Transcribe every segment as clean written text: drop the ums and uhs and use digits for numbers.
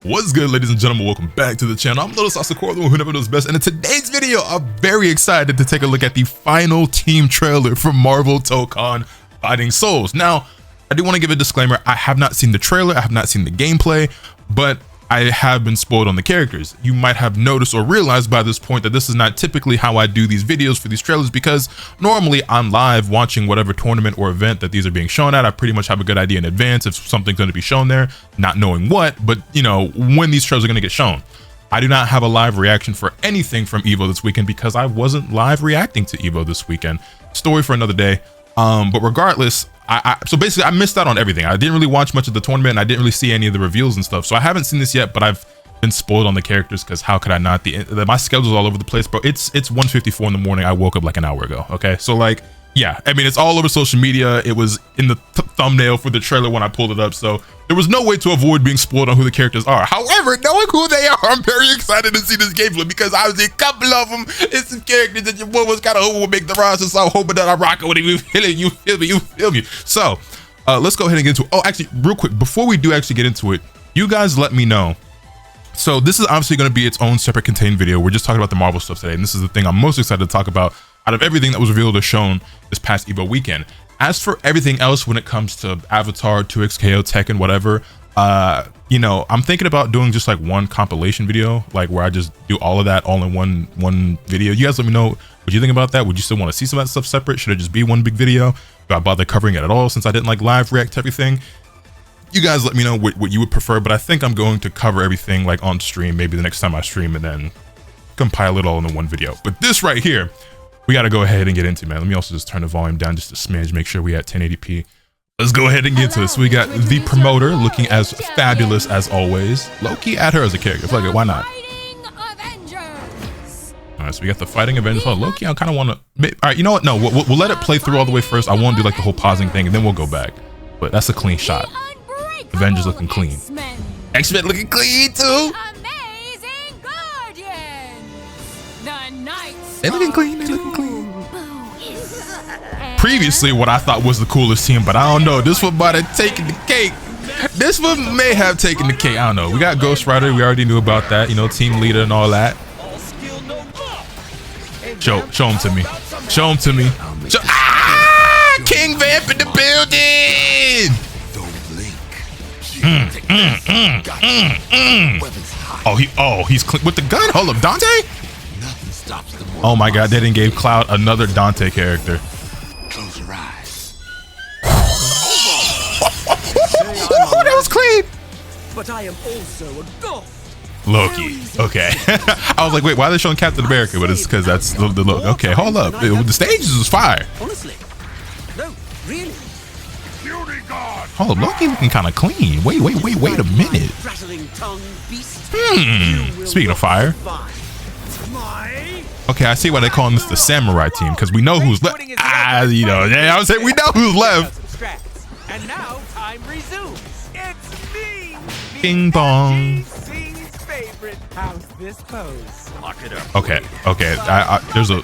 What's good, ladies and gentlemen? Welcome back to the channel. I'm Little Sauce Core, the one who never knows best, and in today's video, I'm very excited to take a look at the final team trailer for Marvel Tokon Fighting Souls. Now, I do want to give a disclaimer. I have not seen the trailer, I have not seen the gameplay, but I have been spoiled on the characters. You might have noticed or realized by this point that this is not typically how I do these videos for these trailers, because normally I'm live watching whatever tournament or event that these are being shown at. I pretty much have a good idea in advance if something's going to be shown there, not knowing what, but you know, when these trailers are going to get shown. I do not have a live reaction for anything from EVO this weekend because I wasn't live reacting to EVO this weekend. Story for another day. But regardless, so basically I missed out on everything. I didn't really watch much of the tournament and I didn't really see any of the reveals and stuff. So I haven't seen this yet, but I've been spoiled on the characters because how could I not? My schedule's all over the place, bro. It's 1:54 in the morning. I woke up like an hour ago. Okay. So like, yeah, I mean, it's all over social media. It was in the thumbnail for the trailer when I pulled it up. So there was no way to avoid being spoiled on who the characters are. However, knowing who they are, I'm very excited to see this gameplay because I was a couple of them. It's some characters that your boy was kind of hoping would make the roster. So I'm hoping that I rock it with him. You feel me? You feel me? So let's go ahead and get into it. Oh, actually, real quick, before we do actually get into it, you guys let me know. So this is obviously going to be its own separate contained video. We're just talking about the Marvel stuff today. And this is the thing I'm most excited to talk about out of everything that was revealed or shown this past EVO weekend. As for everything else when it comes to Avatar, 2XKO, Tekken, whatever, you know, I'm thinking about doing just like one compilation video, like where I just do all of that all in one video. You guys let me know what you think about that. Would you still want to see some of that stuff separate? Should it just be one big video? Do I bother covering it at all since I didn't like live react to everything? You guys let me know what you would prefer, but I think I'm going to cover everything like on stream, maybe the next time I stream, and then compile it all in one video. But this right here, we got to go ahead and get into, man. Let me also just turn the volume down just a smidge, make sure we at 1080p. Let's go ahead and get to this. We got the promoter looking as fabulous as always. Loki, add her as a character. Fuck it, why not? All right, so we got the Fighting Avengers. Oh, Loki, I kind of want to. All right, you know what? No, we'll let it play through all the way first. I won't do like the whole pausing thing, and then we'll go back. But that's a clean shot. Avengers looking clean. X-Men looking clean too. They looking clean. They looking clean. Previously, what I thought was the coolest team, but I don't know. This one might have taken the cake. This one may have taken the cake. I don't know. We got Ghost Rider. We already knew about that. You know, team leader and all that. Show him to me. Show him to me. King Vamp in the building. Oh, he's with the gun. Hold up, Dante. Oh my God, they didn't give Cloud another Dante character. Close your eyes. That was clean. But I am also a god. Loki. Okay. I was like, wait, why are they showing Captain America? But it's because that's the look. Okay, hold up. The stages was fire. Honestly, no, really. Hold up, Loki looking kind of clean. Wait a minute. Speaking of fire. Okay, I see why they calling this the samurai team, because we know who's left. You know, yeah, I was saying we know who's left. And now time resumes. It's me. Ding dong. Favorite. How's this pose? Lock it up. Okay. There's a.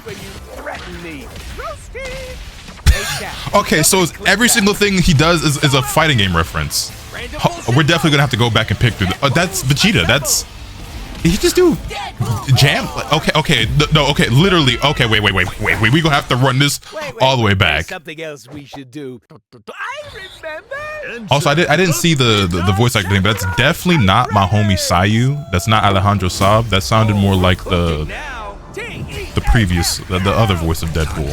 Okay, so every single thing he does is a fighting game reference. We're definitely gonna have to go back and pick through. That's Vegeta. Did he just do jam? Okay, no, okay, literally. Okay, wait. We gonna have to run this all the way back. Something else we should do. I remember. Also, I didn't see the voice actor thing, but that's definitely not my homie Sayu. That's not Alejandro Saab. That sounded more like the previous, the other voice of Deadpool.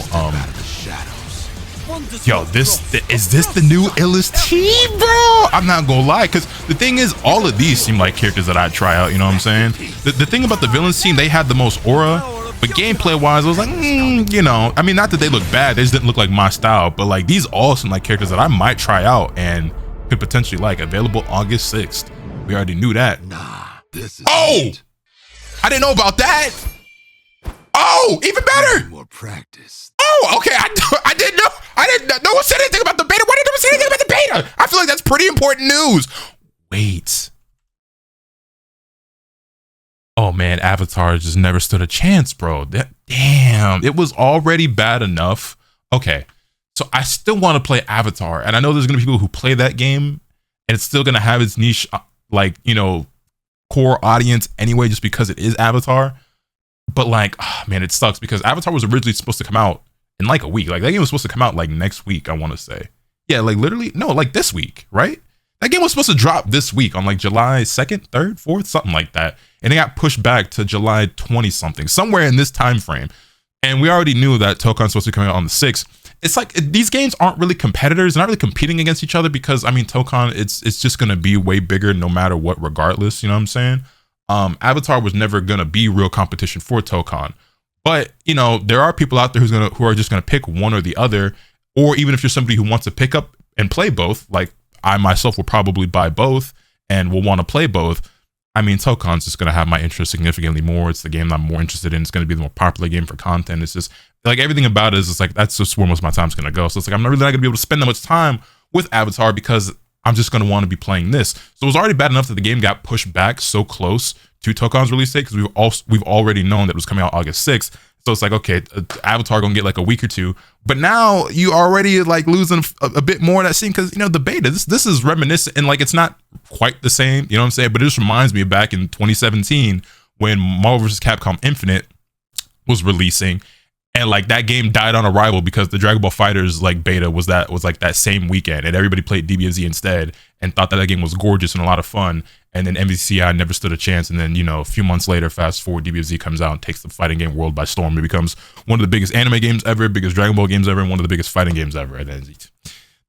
Yo, is this the new illest team, bro? I'm not gonna lie, because the thing is, all of these seem like characters that I'd try out, you know what I'm saying? The thing about the villains team, they had the most aura, but gameplay wise, I was like, you know, I mean, not that they look bad, they just didn't look like my style, but like these all seem like characters that I might try out and could potentially like. Available August 6th. We already knew that. Nah, this is I didn't know about that. Oh, even better. More practice. Oh, okay. I didn't know. No one said anything about the beta. Why didn't no one say anything about the beta? I feel like that's pretty important news. Wait. Oh man, Avatar just never stood a chance, bro. Damn, it was already bad enough. Okay, So I still want to play Avatar, and I know there's gonna be people who play that game, and it's still gonna have its niche, like, you know, core audience anyway, just because it is Avatar. But like, oh, man, it sucks because Avatar was originally supposed to come out in like a week. Like that game was supposed to come out like next week, I want to say. Yeah, like literally, no, like this week, right? That game was supposed to drop this week on like July 2nd, 3rd, 4th, something like that. And it got pushed back to July 20 something, somewhere in this time frame. And we already knew that Tokon's supposed to come out on the 6th. It's like these games aren't really competitors, not really competing against each other because I mean Tokon, it's just gonna be way bigger no matter what, regardless. You know what I'm saying? Avatar was never gonna be real competition for Tokon, but you know there are people out there who are just gonna pick one or the other, or even if you're somebody who wants to pick up and play both, like I myself will probably buy both and will want to play both. I mean, Tokon's just going to have my interest significantly more. It's the game that I'm more interested in. It's going to be the more popular game for content. It's just like everything about it is just like, that's just where most of my time's going to go. So it's like, I'm not really not going to be able to spend that much time with Avatar because I'm just going to want to be playing this. So it was already bad enough that the game got pushed back so close to Tokon's release date because we've already known that it was coming out August 6th. So it's like, okay, Avatar gonna get like a week or two, but now you already like losing a bit more of that scene because you know the beta. This is reminiscent and like it's not quite the same, you know what I'm saying? But it just reminds me of back in 2017 when Marvel vs. Capcom Infinite was releasing, and like that game died on arrival because the Dragon Ball FighterZ like beta was like that same weekend, and everybody played DBZ instead and thought that game was gorgeous and a lot of fun. And then MVCI never stood a chance. And then, you know, a few months later, fast forward, DBZ comes out and takes the fighting game world by storm. It becomes one of the biggest anime games ever, biggest Dragon Ball games ever, and one of the biggest fighting games ever. And then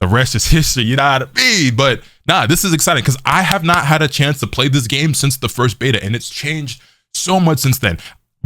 the rest is history. You know how to be. But nah, this is exciting because I have not had a chance to play this game since the first beta, and it's changed so much since then.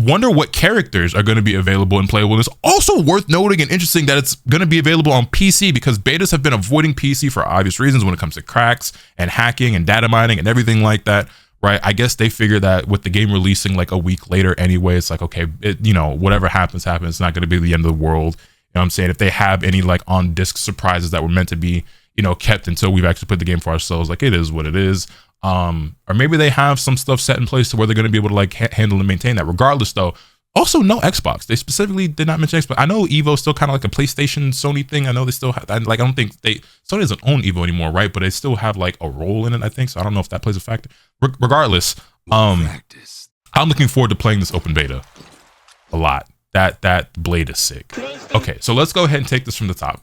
Wonder what characters are going to be available and playable. And it's also worth noting and interesting that it's going to be available on PC because betas have been avoiding PC for obvious reasons when it comes to cracks and hacking and data mining and everything like that, right? I guess they figure that with the game releasing like a week later anyway, it's like, okay, you know, whatever happens. It's not going to be the end of the world. You know what I'm saying? If they have any like on disc surprises that were meant to be, you know, kept until we've actually put the game for ourselves, like it is what it is. Or maybe they have some stuff set in place to where they're going to be able to like handle and maintain that. Regardless though, also no Xbox. They specifically did not mention Xbox. I know Evo's still kind of like a PlayStation Sony thing. I know they still have, like, I don't think Sony doesn't own Evo anymore, right? But they still have like a role in it, I think. So I don't know if that plays a factor. Regardless, I'm looking forward to playing this open beta a lot. That blade is sick. Okay, so let's go ahead and take this from the top.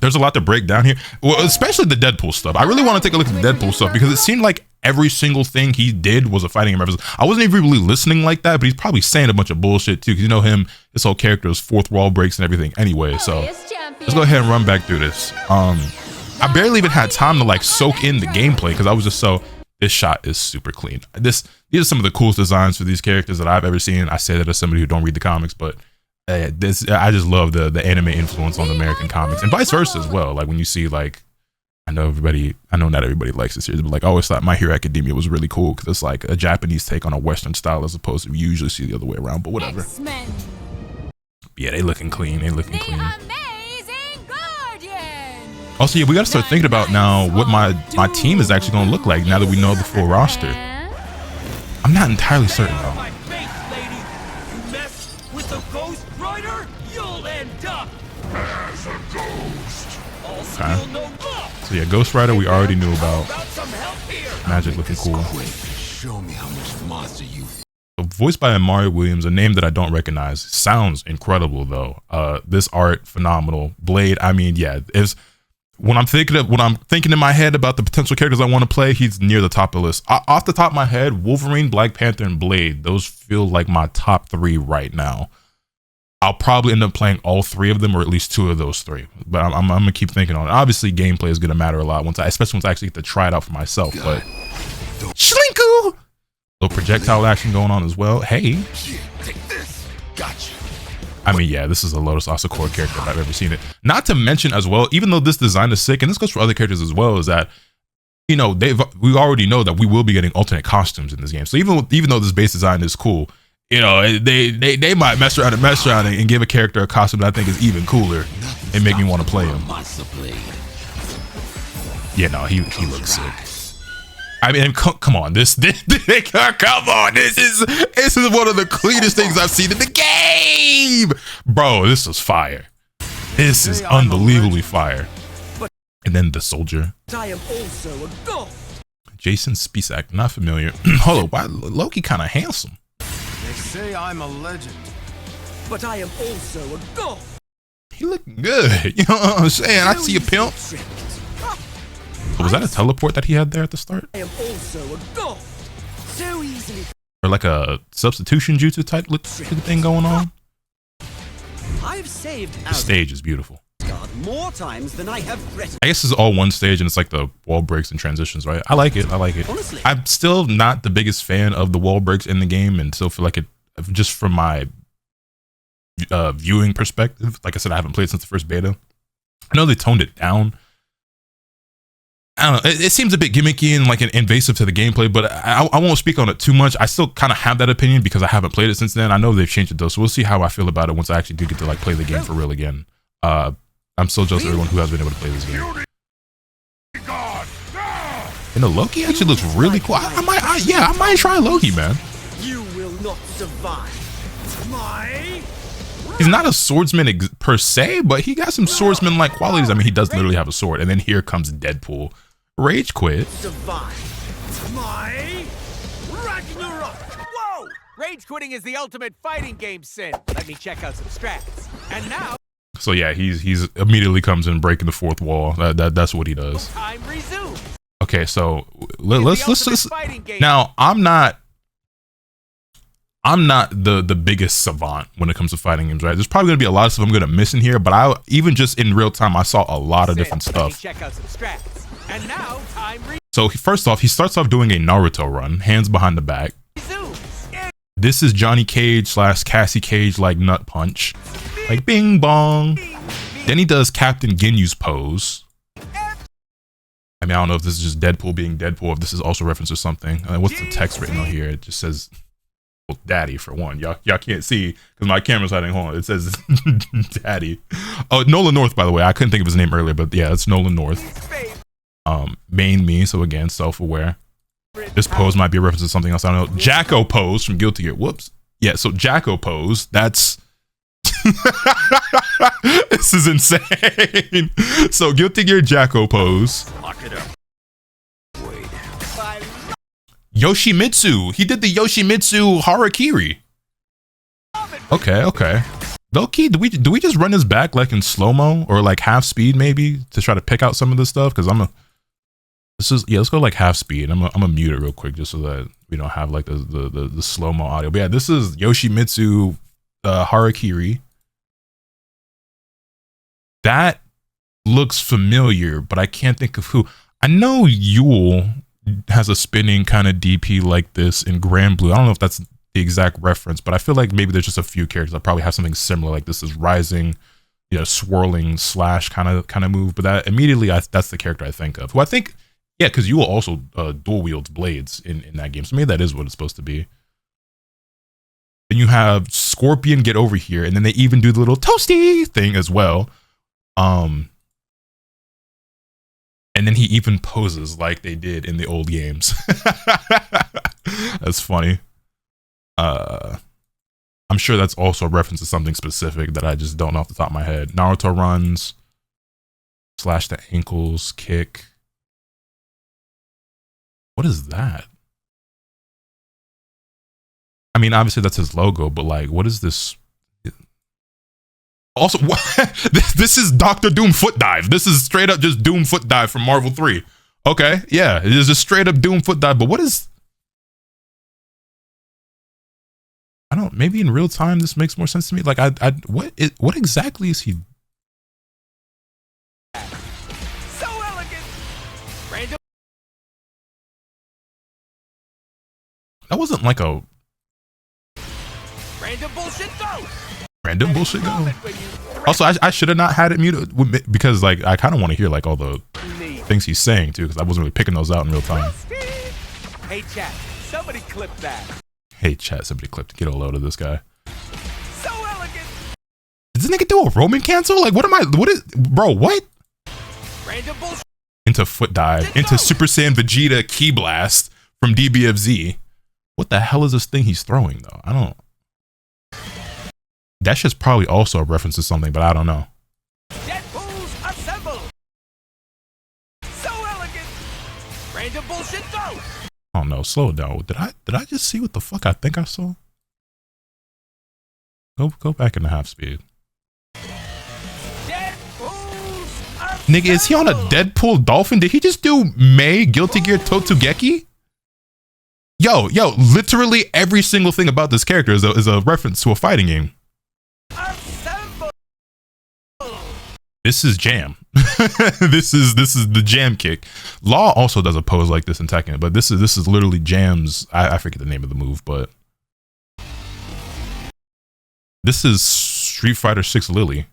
There's a lot to break down here, well, especially the Deadpool stuff. I really want to take a look at the Deadpool stuff because it seemed like every single thing he did was a fighting game reference. I wasn't even really listening like that, but he's probably saying a bunch of bullshit too, because you know him, his whole character is fourth wall breaks and everything anyway. So let's go ahead and run back through this. I barely even had time to like soak in the gameplay because I was just so, this shot is super clean. These are some of the coolest designs for these characters that I've ever seen. I say that as somebody who don't read the comics, but I just love the anime influence on the American comics and vice versa as well. Like when you see like, I know not everybody likes this series, but like I always thought My Hero Academia was really cool because it's like a Japanese take on a Western style as opposed to we usually see the other way around, but whatever. Yeah, they looking clean. They looking clean. Also, yeah, we got to start thinking about now what my team is actually going to look like now that we know the full roster. I'm not entirely certain though. Okay. So yeah, Ghost Rider we already knew about. Magic looking cool. So voiced by Amari Williams, a name that I don't recognize. Sounds incredible though. This art phenomenal. Blade, I mean, yeah, is when I'm thinking in my head about the potential characters I want to play, he's near the top of the list. Off the top of my head, Wolverine, Black Panther, and Blade, those feel like my top 3 right now. I'll probably end up playing all 3 of them, or at least 2 of those 3. But I'm gonna keep thinking on it. Obviously, gameplay is gonna matter a lot especially once I actually get to try it out for myself. But Shlinku, little projectile action going on as well. Hey, gotcha. I mean, yeah, this is a Lotus Asakura character if I've ever seen it. Not to mention as well, even though this design is sick, and this goes for other characters as well, is that you know we already know that we will be getting alternate costumes in this game. So even though this base design is cool, you know, they might mess around and give a character a costume that I think is even cooler and make me want to play him. Yeah, no, he looks sick. I mean, come on, this is one of the cleanest things I've seen in the game, bro. This was fire. This is unbelievably fire. And then the soldier. I am also a god. Jason Spisak, not familiar. Hold on, why Loki kind of handsome? They say I'm a legend. But I am also a god. He looking good. You know what I'm saying? I see a pimp. Was that a teleport that he had there at the start? I am also a god. So easily. Or like a substitution jutsu type look thing going on? I've saved The stage is beautiful. Asgard more times than I have threatened. I guess it's all one stage and it's like the wall breaks and transitions, right? I like it. I like it. Honestly. I'm still not the biggest fan of the wall breaks in the game and still feel like it, just from my viewing perspective, like I said, I haven't played since the first beta. I know they toned it down. I don't know. It seems a bit gimmicky and like invasive to the gameplay, but I won't speak on it too much. I still kind of have that opinion because I haven't played it since then. I know they've changed it though, so we'll see how I feel about it once I actually do get to like play the game for real again. I'm so jealous of everyone who has been able to play this game. And the Loki actually looks really cool. I might try Loki, man. You will not survive. My He's not a swordsman per se, but he got some swordsman-like qualities. I mean, he does literally have a sword. And then here comes Deadpool. Rage quit. survive. My Ragnarok. Whoa! Rage quitting is the ultimate fighting game sin. Let me check out some strats. And now, So yeah, he's immediately comes in breaking the fourth wall. That's what he does. time resumes. Okay, so let's Fighting game. now I'm not the biggest savant when it comes to fighting games, right? There's probably gonna be a lot of stuff I'm gonna miss in here, but I even just in real time I saw a lot of different Let me stuff. check out some strats. And now, time So first off, he starts off doing a Naruto run, hands behind the back. resumes. This is Johnny Cage / Cassie Cage like nut punch, like bing bong. Then he does Captain Ginyu's pose. I mean, I don't know if this is just Deadpool being Deadpool, if this is also reference to something. What's the text written on here? It just says, well, Daddy for one. Y'all can't see because my camera's hiding. Hold on. It says Daddy. Oh, Nolan North, by the way. I couldn't think of his name earlier, but yeah, it's Nolan North. Main me, so again, self-aware. This pose might be a reference to something else. I don't know. Jacko pose from Guilty Gear. Whoops. Yeah, so Jacko pose. That's this is insane. So Guilty Gear Jacko pose. Lock it up. Yoshimitsu. He did the Yoshimitsu Harakiri. Okay. Loki, do we just run this back like in slow-mo or like half speed maybe to try to pick out some of this stuff? Because let's go like half speed. I'm gonna mute it real quick just so that we don't have like the slow-mo audio. But yeah, this is Yoshimitsu Harakiri. That looks familiar, but I can't think of who. I know Yule has a spinning kind of DP like this in Grand Blue. I don't know if that's the exact reference, but I feel like maybe there's just a few characters that probably have something similar like this is rising, swirling slash kind of move. But that immediately that's the character I think of. Who I think, yeah, because Yule also dual wields blades in that game, so maybe that is what it's supposed to be. Then you have Scorpion get over here, and then they even do the little toasty thing as well. And then he even poses like they did in the old games. That's funny. I'm sure that's also a reference to something specific that I just don't know off the top of my head. Naruto runs, slash the ankles, kick. What is that? I mean, obviously that's his logo, but like, what is this? Also, what? This is Dr. Doom foot dive. This is straight up just Doom foot dive from Marvel 3. Okay, yeah, it is just straight up Doom foot dive. But what is? I don't. Maybe in real time this makes more sense to me. Like, what exactly is he? So elegant. Random. That wasn't like a Random bullshit go. random bullshit go. Also, I should have not had it muted because like I kind of want to hear like all the things he's saying too, because I wasn't really picking those out in real time. Hey chat, somebody clip that. Hey chat, somebody clipped. Get a load of this guy. So elegant. Did this nigga do a Roman cancel? Like, what is, bro, what? Random bullshit. Into foot dive, into Super Saiyan Vegeta Ki Blast from DBFZ. What the hell is this thing he's throwing though? I don't. That shit's probably also a reference to something, but I don't know. Random bullshit go! Oh no, slow it down. Did I just see what the fuck I think I saw? Go back into half speed. Nigga, is he on a Deadpool dolphin? Did he just do May Guilty Gear Totugeki? Yo, literally every single thing about this character is a reference to a fighting game. This is Jam. this is the Jam kick. Law also does a pose like this in Tekken, but this is literally Jam's. I forget the name of the move, but this is Street Fighter 6 Lily.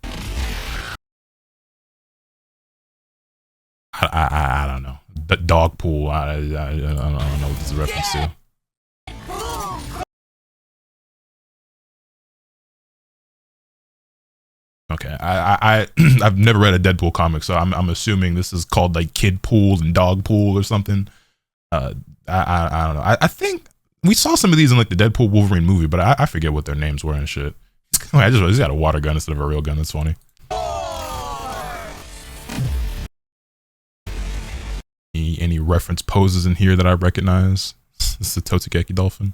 I don't know. The dog pool. I don't know what this is a reference to. Okay, I've never read a Deadpool comic, so I'm assuming this is called like Kid Pool and Dog Pool or something. I don't know. I think we saw some of these in like the Deadpool Wolverine movie, but I forget what their names were and shit. I just he's got a water gun instead of a real gun. That's funny. Any reference poses in here that I recognize? This is the Totugeki dolphin.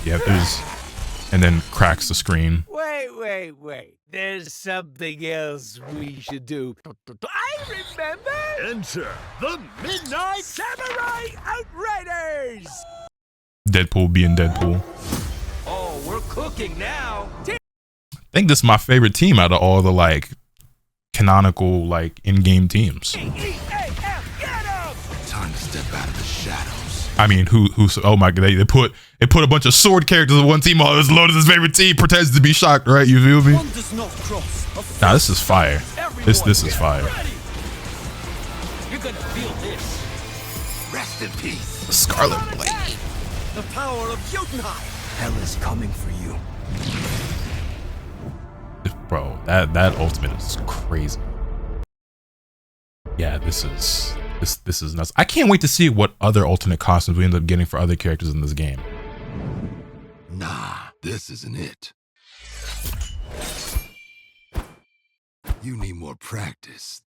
Yeah, and then cracks the screen. Wait. There's something else we should do. I remember! Enter the Midnight Samurai Outriders! Deadpool being Deadpool. Oh, we're cooking now. I think this is my favorite team out of all the like canonical like in-game teams. Time to step out of the shadows. I mean, who's oh my god, they put a bunch of sword characters in one team. Oh, it's Lotus's favorite team. Pretends to be shocked, right? You feel me? Nah, this is fire. This is fire. You're gonna feel this. Rest in peace. The Scarlet Blade. The power of Jotunheim. Hell is coming for you. Bro, that ultimate is crazy. Yeah, this is nuts. I can't wait to see what other alternate costumes we end up getting for other characters in this game. Nah, this isn't it. You need more practice.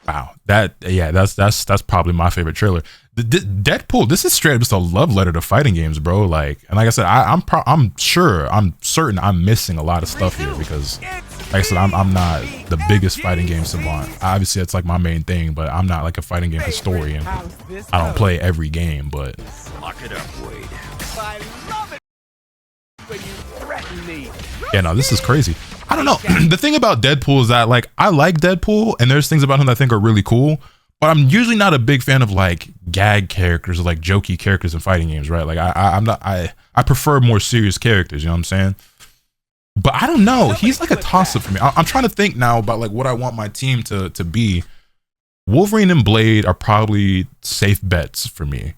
Wow, that's probably my favorite trailer. Deadpool, this is straight up just a love letter to fighting games, bro. Like, and like I said, I'm certain I'm missing a lot of stuff here because, like I said, I'm not the biggest fighting game savant. Obviously, it's like my main thing, but I'm not like a fighting game historian. I don't play every game, but Lock it up, Wade. I love it when you threaten me. yeah, no, this is crazy. I don't know. The thing about Deadpool is that like I like Deadpool and there's things about him that I think are really cool, but I'm usually not a big fan of like gag characters or like jokey characters in fighting games, right? Like I prefer more serious characters, you know what I'm saying? But I don't know. He's like a toss-up for me. I'm trying to think now about like what I want my team to be. Wolverine and Blade are probably safe bets for me.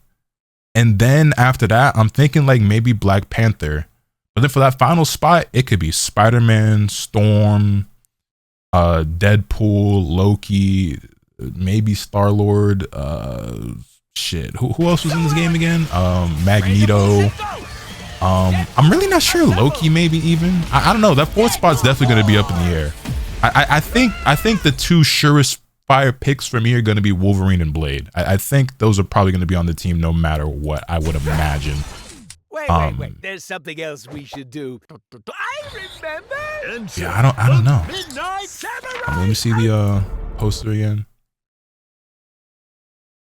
And then after that, I'm thinking like maybe Black Panther. But then for that final spot, it could be Spider-Man, Storm, Deadpool, Loki, maybe Star-Lord, shit. Who else was in this game again? Magneto. I'm really not sure. Loki, maybe even. I don't know. That fourth spot's definitely going to be up in the air. I think the two surest fire picks for me are going to be Wolverine and Blade. I think those are probably going to be on the team no matter what, I would imagine. Wait. There's something else we should do. I remember. Yeah, I don't know. Midnight Samurai. Let me see the poster again.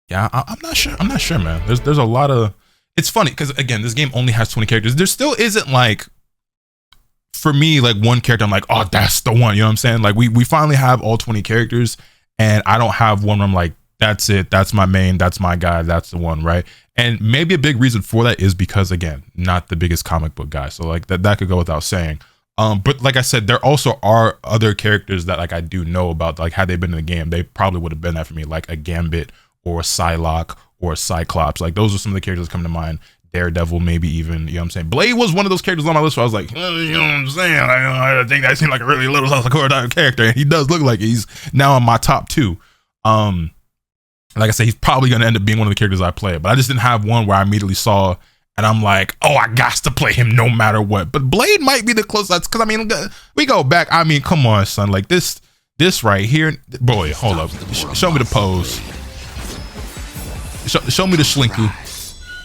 Yeah, I'm not sure. I'm not sure, man. There's a lot of. It's funny because again, this game only has 20 characters. There still isn't like, for me, like one character. I'm like, oh, that's the one. You know what I'm saying? Like we finally have all 20 characters, and I don't have one where I'm like, that's it. That's my main. That's my guy. That's the one, right? And maybe a big reason for that is because, again, not the biggest comic book guy. So like that could go without saying. But like I said, there also are other characters that like I do know about. Like had they been in the game, they probably would have been that for me, like a Gambit or a Psylocke or a Cyclops. Like those are some of the characters that come to mind. Daredevil, maybe even, you know what I'm saying? Blade was one of those characters on my list where I was like, you know what I'm saying? I think that seemed like a really little character, and he does look like he's now in my top 2. Like I said, he's probably going to end up being one of the characters I play, but I just didn't have one where I immediately saw and I'm like, oh, I got to play him no matter what. But Blade might be the closest, because I mean, we go back. I mean, come on, son. Like this right here, boy. Hold up, show me the pose. Show me the Shlinku.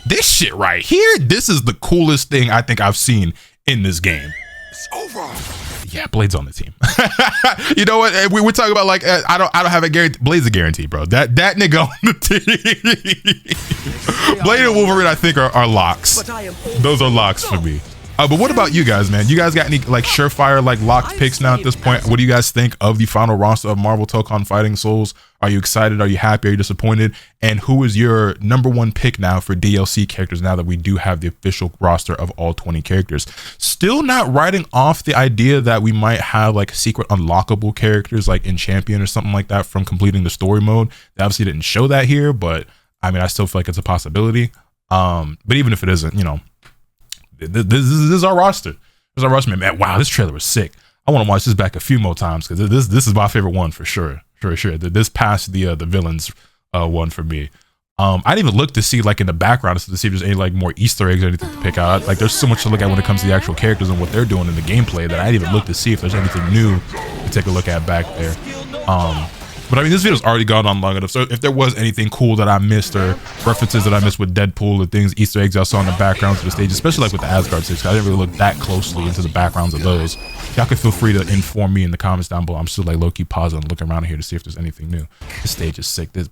This shit right here, this is the coolest thing I think I've seen in this game. It's over. Yeah, Blade's on the team. You know what? We're talking about like I don't have a guarantee. Blade's a guarantee, bro. That nigga on the team. Blade and Wolverine, I think, are locks. Those are locks for me. But what about you guys, man? You guys got any like surefire like locked picks now at this point? What do you guys think of the final roster of Marvel Tokon Fighting Souls? Are you excited? Are you happy? Are you disappointed? And who is your #1 pick now for DLC characters now that we do have the official roster of all 20 characters? Still not writing off the idea that we might have like secret unlockable characters like in Champion or something like that from completing the story mode. They obviously didn't show that here, but I mean, I still feel like it's a possibility. But even if it isn't, you know, this is our roster. This is our roster, man. Wow, this trailer was sick. I want to watch this back a few more times because this is my favorite one for sure. This passed the villains one for me. I didn't even look to see like in the background to see if there's any like more Easter eggs or anything to pick out. Like there's so much to look at when it comes to the actual characters and what they're doing in the gameplay that I didn't even look to see if there's anything new to take a look at back there. But I mean, this video's already gone on long enough. So if there was anything cool that I missed or references that I missed with Deadpool or things, Easter eggs I saw in the backgrounds of the stage, especially like with the Asgard stage, I didn't really look that closely into the backgrounds of those. Y'all can feel free to inform me in the comments down below. I'm still like low-key pausing and looking around here to see if there's anything new. This stage is sick. This,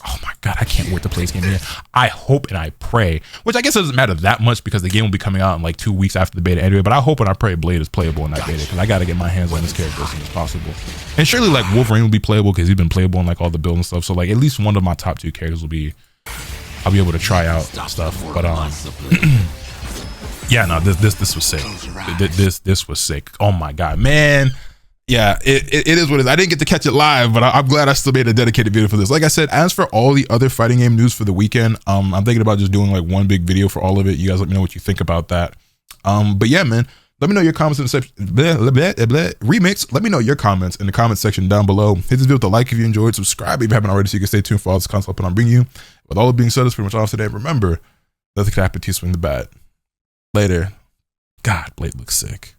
oh my God, I can't wait to play this game again. I hope and I pray, which I guess it doesn't matter that much because the game will be coming out in like 2 weeks after the beta anyway, but I hope and I pray Blade is playable in that beta because I got to get my hands on this character as soon as possible. And surely like Wolverine will be playable because he's been playable in like all the builds and stuff. So like at least one of my top 2 characters will be, I'll be able to try out stuff. But yeah, no, this was sick. This was sick. Oh my God, man. Yeah, it is what it is. I didn't get to catch it live, but I'm glad I still made a dedicated video for this. Like I said, as for all the other fighting game news for the weekend, I'm thinking about just doing like one big video for all of it. You guys let me know what you think about that. But yeah, man, let me know your comments in the section. Remix. Let me know your comments in the comment section down below. Hit this video with a like if you enjoyed. Subscribe if you haven't already so you can stay tuned for all this content I'm bringing you. With all that being said, that's pretty much all for today. Remember, nothing can happen to you swing the bat. Later. God, Blade looks sick.